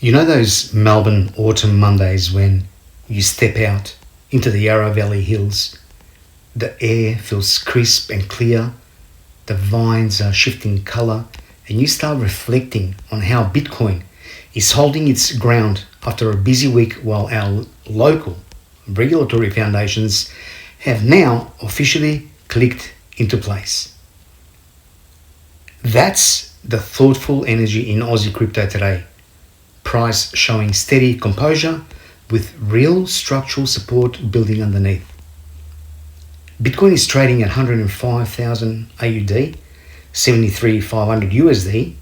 You know those Melbourne autumn Mondays when you step out into the Yarra Valley hills, the air feels crisp and clear, the vines are shifting colour, and you start reflecting on how Bitcoin is holding its ground after a busy week while our local regulatory foundations have now officially clicked into place. That's the thoughtful energy in Aussie crypto today. Price showing steady composure with real structural support building underneath. Bitcoin is trading at 105,000 AUD, 73,500 USD.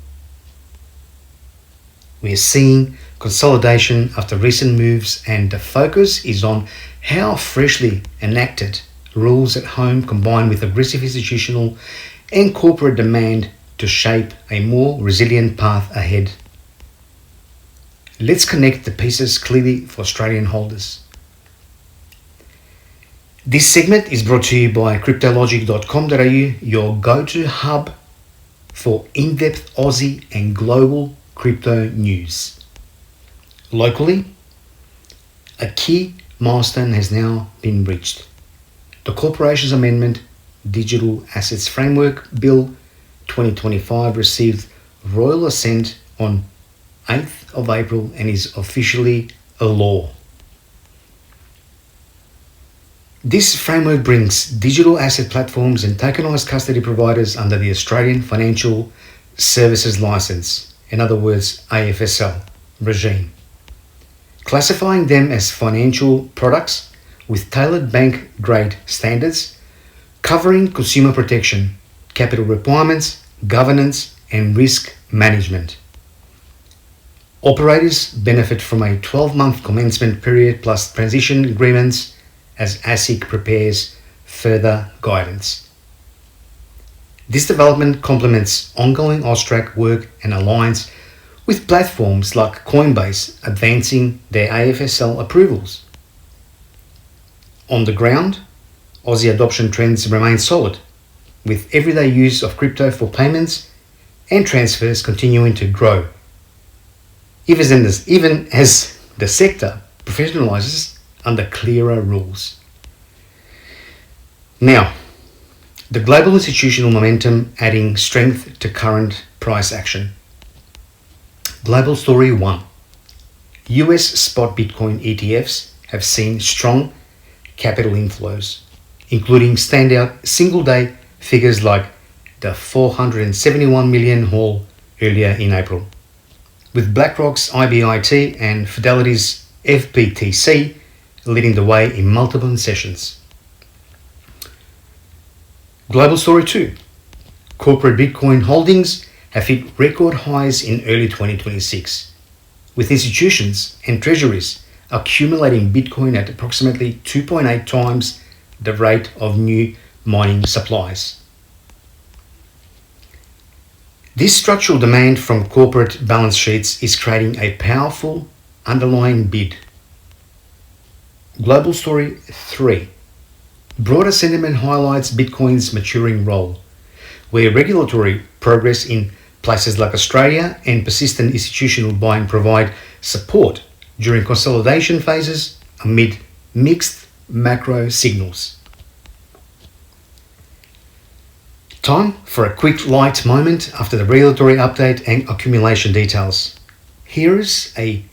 We are seeing consolidation after recent moves, and the focus is on how freshly enacted rules at home combine with aggressive institutional and corporate demand to shape a more resilient path ahead. Let's connect the pieces clearly for Australian holders. This segment is brought to you by cryptologic.com.au, your go-to hub for in-depth Aussie and global crypto news. Locally, a key milestone has now been reached. The Corporations Amendment Digital Assets Framework Bill 2025 received royal assent on 8th of April and is officially a law. This framework brings digital asset platforms and tokenized custody providers under the Australian Financial Services Licence, in other words AFSL, regime, classifying them as financial products with tailored bank-grade standards, covering consumer protection, capital requirements, governance and risk management. Operators benefit from a 12-month commencement period plus transition agreements as ASIC prepares further guidance. This development complements ongoing AUSTRAC work and aligns with platforms like Coinbase advancing their AFSL approvals. On the ground, Aussie adoption trends remain solid, with everyday use of crypto for payments and transfers continuing to grow, even as the sector professionalizes under clearer rules. Now, the global institutional momentum adding strength to current price action. Global story 1. US spot Bitcoin ETFs have seen strong capital inflows, including standout single-day figures like the 471 million haul earlier in April, with BlackRock's IBIT and Fidelity's FPTC leading the way in multiple sessions. Global story 2. Corporate Bitcoin holdings have hit record highs in early 2026, with institutions and treasuries accumulating Bitcoin at approximately 2.8 times the rate of new mining supplies. This structural demand from corporate balance sheets is creating a powerful underlying bid. Global story 3. Broader sentiment highlights Bitcoin's maturing role, where regulatory progress in places like Australia and persistent institutional buying provide support during consolidation phases amid mixed macro signals. Time for a quick light moment after the regulatory update and accumulation details. Here's a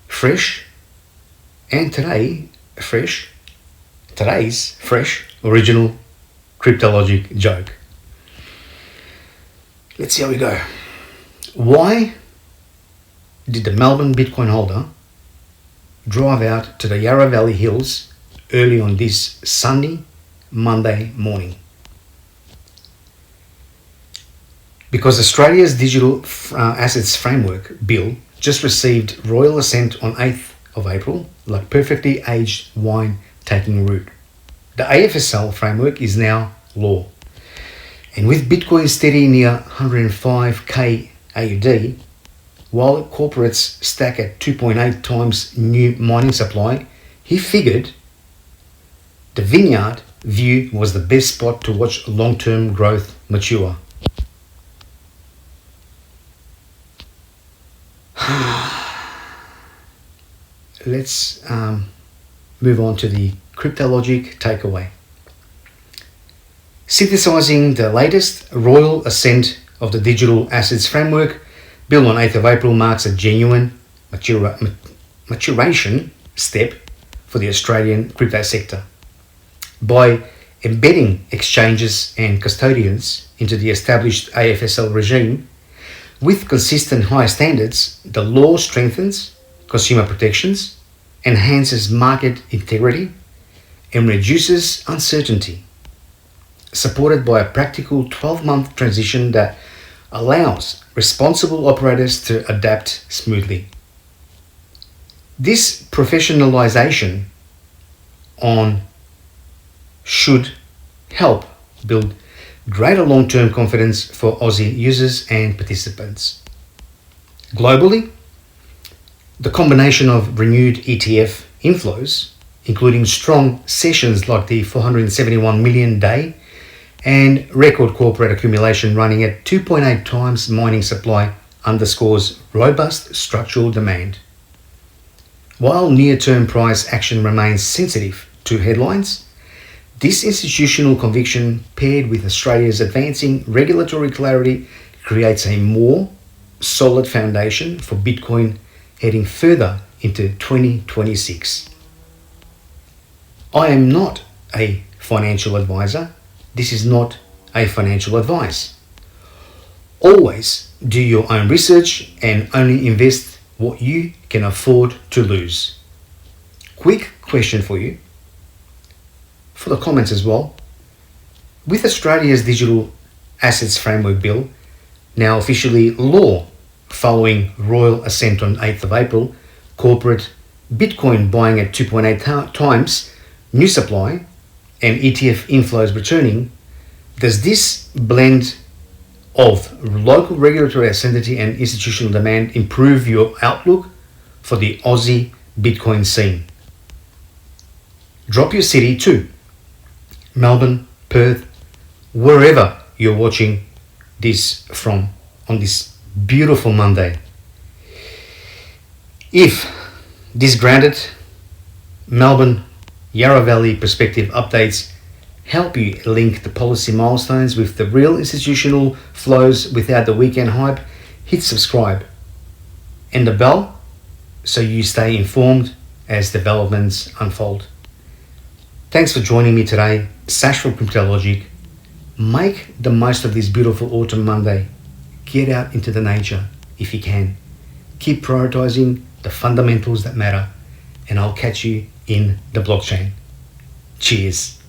fresh and today's fresh original Cryptologic joke. Let's see how we go. Why did the Melbourne Bitcoin holder drive out to the Yarra Valley Hills early on this sunny Monday morning? Because Australia's Digital Assets Framework Bill just received royal assent on 8th of April, like perfectly aged wine taking root. The AFSL framework is now law. And with Bitcoin steady near 105k AUD, while corporates stack at 2.8 times new mining supply, he figured the vineyard view was the best spot to watch long-term growth mature. let's move on to the cryptologic takeaway. Synthesizing the latest royal ascent of the digital assets framework, built on 8th of April, marks a genuine maturation step for the Australian crypto sector. By embedding exchanges and custodians into the established AFSL regime, with consistent high standards, the law strengthens consumer protections, enhances market integrity, and reduces uncertainty, supported by a practical 12-month transition that allows responsible operators to adapt smoothly. This professionalization should help build greater long-term confidence for Aussie users and participants. Globally, the combination of renewed ETF inflows, including strong sessions like the 471 million day and record corporate accumulation running at 2.8 times mining supply, underscores robust structural demand. While near-term price action remains sensitive to headlines, this institutional conviction, paired with Australia's advancing regulatory clarity, creates a more solid foundation for Bitcoin heading further into 2026. I am not a financial advisor. This is not a financial advice. Always do your own research and only invest what you can afford to lose. Quick question for you, for the comments as well. With Australia's Digital Assets Framework Bill now officially law following royal assent on 8th of April, corporate Bitcoin buying at 2.8 times new supply, and ETF inflows returning, does this blend of local regulatory ascendancy and institutional demand improve your outlook for the Aussie Bitcoin scene? Drop your city too. Melbourne, Perth, wherever you're watching this from on this beautiful Monday. If this granted, Melbourne, Yarra Valley perspective updates help you link the policy milestones with the real institutional flows without the weekend hype, hit subscribe and the bell so you stay informed as developments unfold. Thanks for joining me today. Sash from Cryptologic. Make the most of this beautiful autumn Monday. Get out into the nature if you can. Keep prioritizing the fundamentals that matter, and I'll catch you in the blockchain. Cheers.